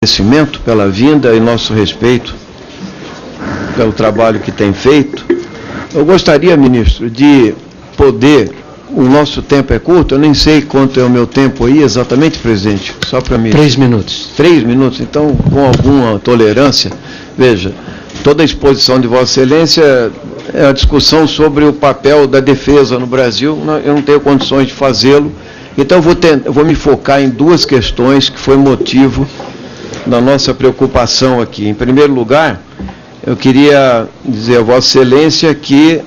agradecimento pela vinda e nosso respeito pelo trabalho que tem feito. Eu gostaria, ministro, de poder, o nosso tempo é curto, eu nem sei quanto é o meu tempo aí exatamente, presidente, só para mim. 3 minutos. 3 minutos, então, com alguma tolerância, veja, toda a exposição de Vossa Excelência é a discussão sobre o papel da defesa no Brasil, eu não tenho condições de fazê-lo, então eu vou me focar em 2 questões que foi motivo da nossa preocupação aqui. Em primeiro lugar, eu queria dizer a Vossa Excelência que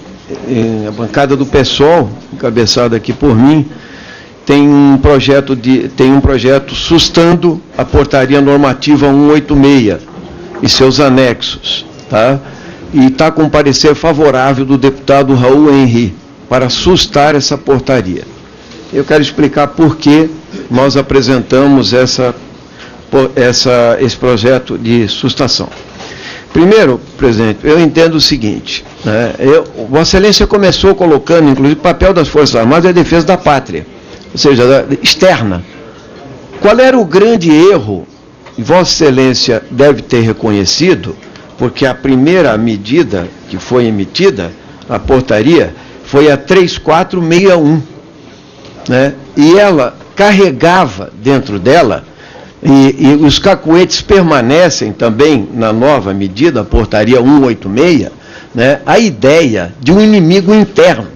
a bancada do PSOL, encabeçada aqui por mim, tem um projeto sustando a portaria normativa 186 e seus anexos, tá? E está com parecer favorável do deputado Raul Henry para sustar essa portaria. Eu quero explicar por que nós apresentamos esse projeto de sustação. Primeiro, presidente, eu entendo o seguinte, né, Vossa Excelência começou colocando, inclusive, o papel das Forças Armadas é a defesa da pátria, ou seja, externa. Qual era o grande erro, Vossa Excelência deve ter reconhecido, porque a primeira medida que foi emitida, a portaria, foi a 3461, né, e ela carregava dentro dela, e os cacuetes permanecem também na nova medida, a portaria 186, né, a ideia de um inimigo interno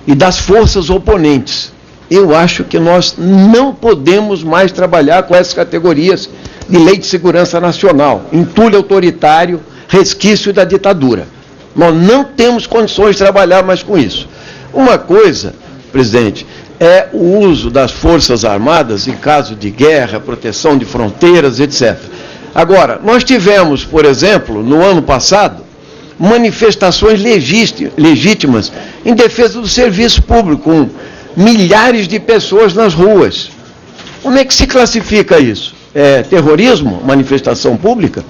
e das forças oponentes. Eu acho que nós não podemos mais trabalhar com essas categorias de lei de segurança nacional, entulho autoritário, resquício da ditadura. Nós não temos condições de trabalhar mais com isso. Uma coisa, presidente, é o uso das Forças Armadas em caso de guerra, proteção de fronteiras, etc. Agora, nós tivemos, por exemplo, no ano passado, manifestações legítimas em defesa do serviço público, com milhares de pessoas nas ruas. Como é que se classifica isso? É terrorismo, manifestação pública?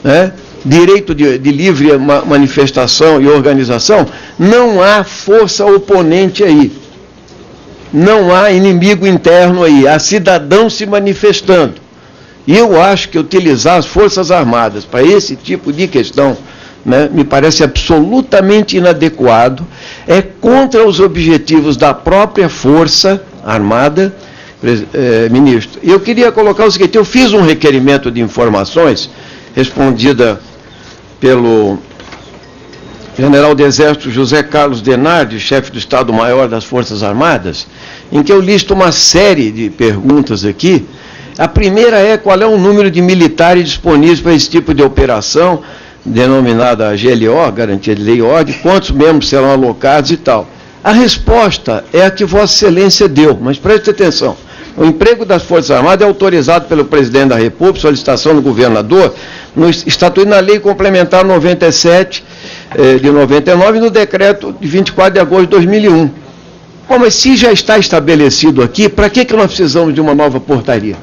Né? Direito de livre manifestação e organização? Não há força oponente aí. Não há inimigo interno aí, há cidadão se manifestando. E eu acho que utilizar as Forças Armadas para esse tipo de questão, né, me parece absolutamente inadequado, é contra os objetivos da própria Força Armada, ministro. E eu queria colocar o seguinte, eu fiz um requerimento de informações, respondida pelo General do Exército José Carlos Denardi, chefe do Estado-Maior das Forças Armadas, em que eu listo uma série de perguntas aqui. A primeira é qual é o número de militares disponíveis para esse tipo de operação, denominada GLO, Garantia de Lei e Ordem, quantos membros serão alocados e tal. A resposta é a que Vossa Excelência deu, mas preste atenção. O emprego das Forças Armadas é autorizado pelo Presidente da República, solicitação do governador, estatuído na Lei Complementar 97 de 99 e no decreto de 24 de agosto de 2001. Bom, mas se já está estabelecido aqui, para que nós precisamos de uma nova portaria?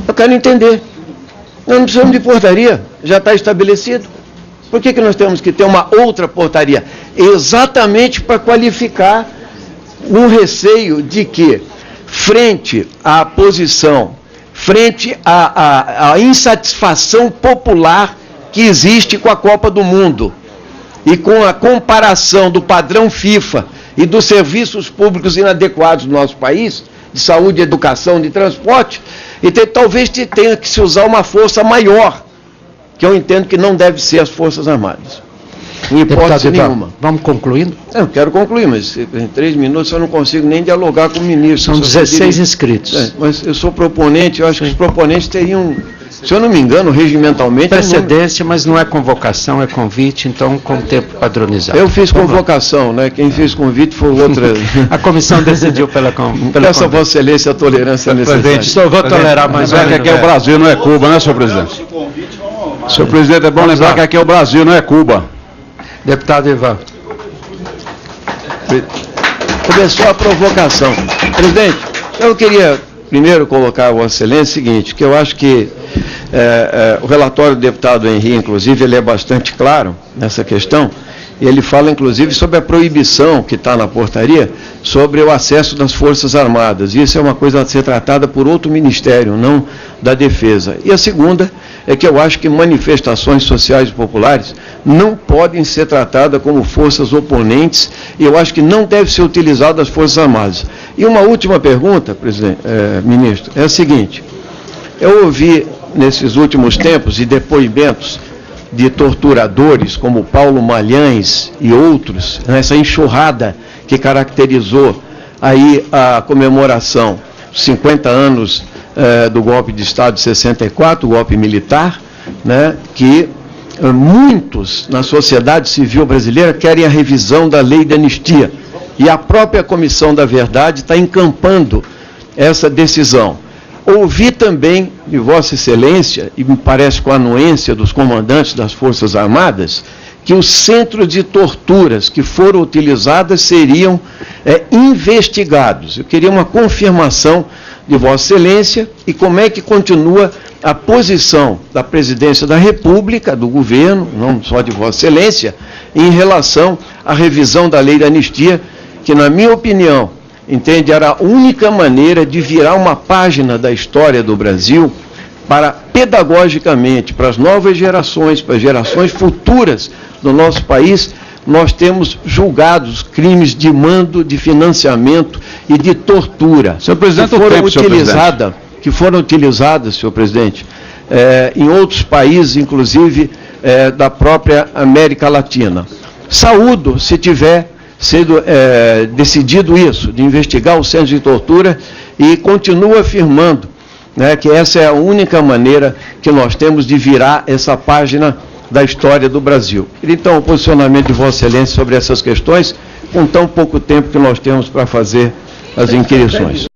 Eu quero entender. Nós não precisamos de portaria, já está estabelecido. Por que nós temos que ter uma outra portaria? Exatamente para qualificar um receio de que, frente à posição, frente à insatisfação popular que existe com a Copa do Mundo e com a comparação do padrão FIFA e dos serviços públicos inadequados do nosso país, de saúde, educação, de transporte, então talvez tenha que se usar uma força maior, que eu entendo que não deve ser as Forças Armadas. Em hipótese nenhuma. Vamos concluindo? Eu quero concluir, mas em 3 minutos eu não consigo nem dialogar com o ministro. São 16 inscritos. Mas eu sou proponente, eu acho que os proponentes teriam, se eu não me engano, regimentalmente... Precedência, mas não é convocação, é convite, então com o tempo padronizado. Eu fiz convocação, né? Quem fez convite foi outra... A comissão decidiu pela Peço a Vossa Excelência a tolerância necessária. Só vou tolerar mais que aqui é o Brasil, não é Cuba, né, senhor presidente? Senhor presidente, é bom lembrar que aqui é o Brasil, não é Cuba. Deputado Ivan. Começou a provocação. Presidente, eu queria primeiro colocar a Vossa Excelência o seguinte, que eu acho que o relatório do deputado Henry, inclusive, ele é bastante claro nessa questão, Ele fala, inclusive, sobre a proibição que está na portaria sobre o acesso das Forças Armadas. Isso é uma coisa a ser tratada por outro ministério, não da Defesa. E a segunda é que eu acho que manifestações sociais e populares não podem ser tratadas como forças oponentes, e eu acho que não deve ser utilizado as Forças Armadas. E uma última pergunta, ministro, é a seguinte: eu ouvi nesses últimos tempos e depoimentos de torturadores como Paulo Malhães e outros, nessa enxurrada que caracterizou aí a comemoração dos 50 anos do golpe de Estado de 64, o golpe militar, né, que muitos na sociedade civil brasileira querem a revisão da lei de anistia. E a própria Comissão da Verdade está encampando essa decisão. Ouvi também de Vossa Excelência, e me parece com a anuência dos comandantes das Forças Armadas, que os centros de torturas que foram utilizados seriam investigados. Eu queria uma confirmação de Vossa Excelência e como é que continua a posição da Presidência da República, do governo, não só de Vossa Excelência, em relação à revisão da lei da anistia, que, na minha opinião, entende, era a única maneira de virar uma página da história do Brasil para, pedagogicamente, para as novas gerações, para as gerações futuras do nosso país, nós temos julgados crimes de mando, de financiamento e de tortura. Senhor presidente, que foram utilizadas, senhor presidente, em outros países, inclusive da própria América Latina. Saúdo se tiver sendo decidido isso, de investigar o centro de tortura, e continuo afirmando, né, que essa é a única maneira que nós temos de virar essa página da história do Brasil. Então, o posicionamento de Vossa Excelência sobre essas questões, com tão pouco tempo que nós temos para fazer as inquirições.